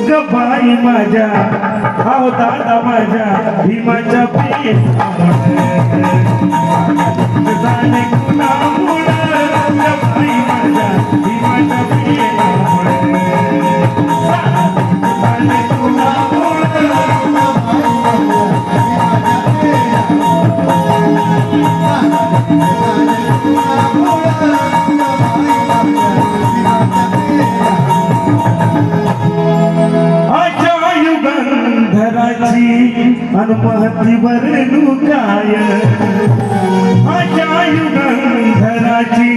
ग बाई माझ्या हाव दादा माझ्या भीमाच्या प्रेमामुळे झाले कुणामुळे ग बाई माझ्या भीमाच्या प्रेमामुळे झाले कुणामुळे अनुमतीवर नुकाय आशा युगंधराची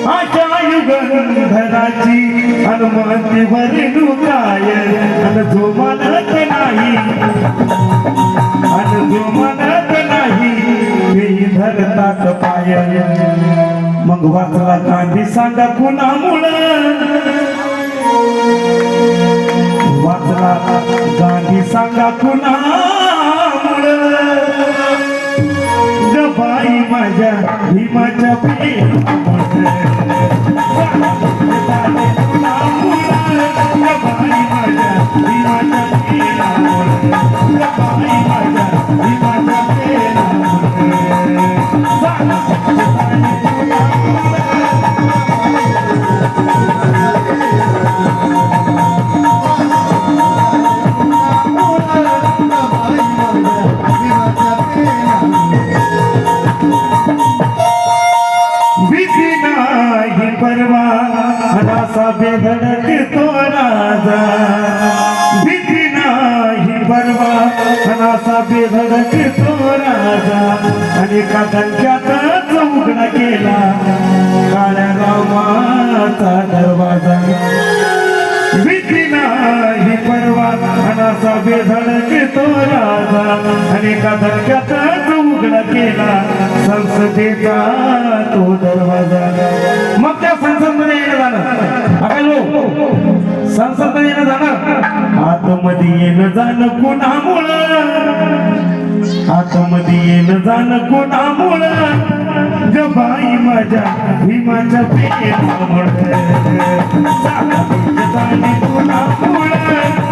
आशा युगंधराची अनुमतीवर नुकाय अन जो म्हणत नाही अन जो म्हणत नाही ते धरतात पाय मग वाचला गांधी सांगा कुणामुळं वाचला गांधी सांगा कुणामुळं ग बाई माझ्या भीमाच्या प्रेमामुळं ग बाई माझ्या भीमाच्या प्रेमामुळं ग बाई माझ्या भीमाच्या प्रेमामुळं बेधडक तो राजा भीती नाही परवा अनासा बेधडक तो राजा आणि एका धक्क्यातच उघडा केला काळ्या रामाचा दरवाजा भीती नाही परवा अनासा बेधडक तो राजा आणि एका धक्क्यातच उघडा केला संसदेचा तो दरवाजा मग त्या संसदमध्ये येणं जाणं संसद येणं जाणं आतमध्ये येणं जाणं कोणामुळं आतमध्ये येणं जाणं कोणामुळं ग बाई माझ्या भीमाच्या प्रेमामुळं जाणे कोणामुळं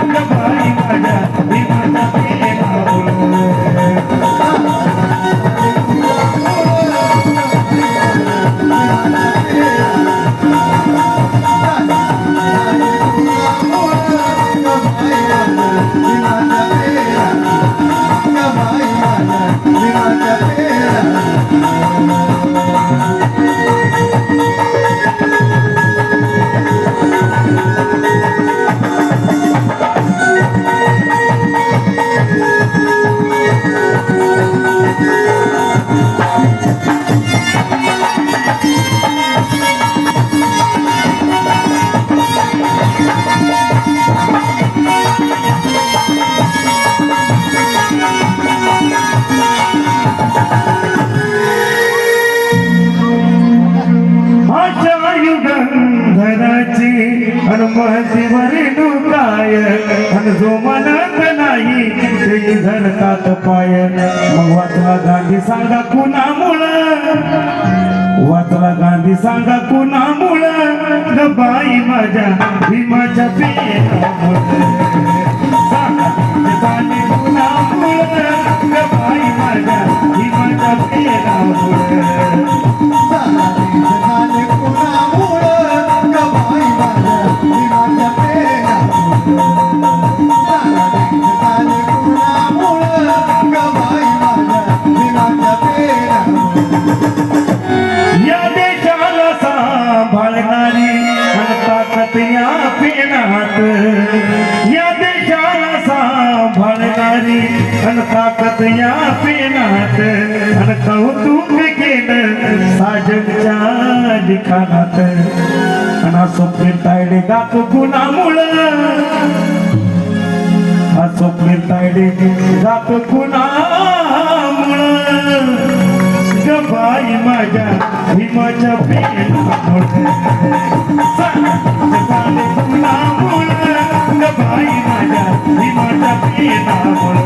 ग बाई माझ्या भीमाच्या प्रेमामुळं अनुमतीवर नुकाय अन जो म्हणत नाही ते धरतात पाय मग वाचला गांधी सांगा कुणामुळं वाचला गांधी सांगा कुणामुळं ग बाई माझ्या भीमाच्या प्रेमामुळं झाले कुणामुळं ग बाई माझ्या भीमाच्या प्रेमामुळं झाले कुणामुळं ग बाई माझ्या भीमाच्या या देशाला सांभाळणारी ताकद या पेनात या देशाला सांभाळणारी ताकद या पेनात अन कौतुक केलं साजनच्या लिखाणात अन स्वप्न तायडे गात कुणामुळं स्वप्न तायडे गात कुणामुळं ग बाई माझ्या भीमाच्या प्रेमामुळं झाले कुणामुळं ग बाई माझ्या भीमाच्या प्रेमामुळं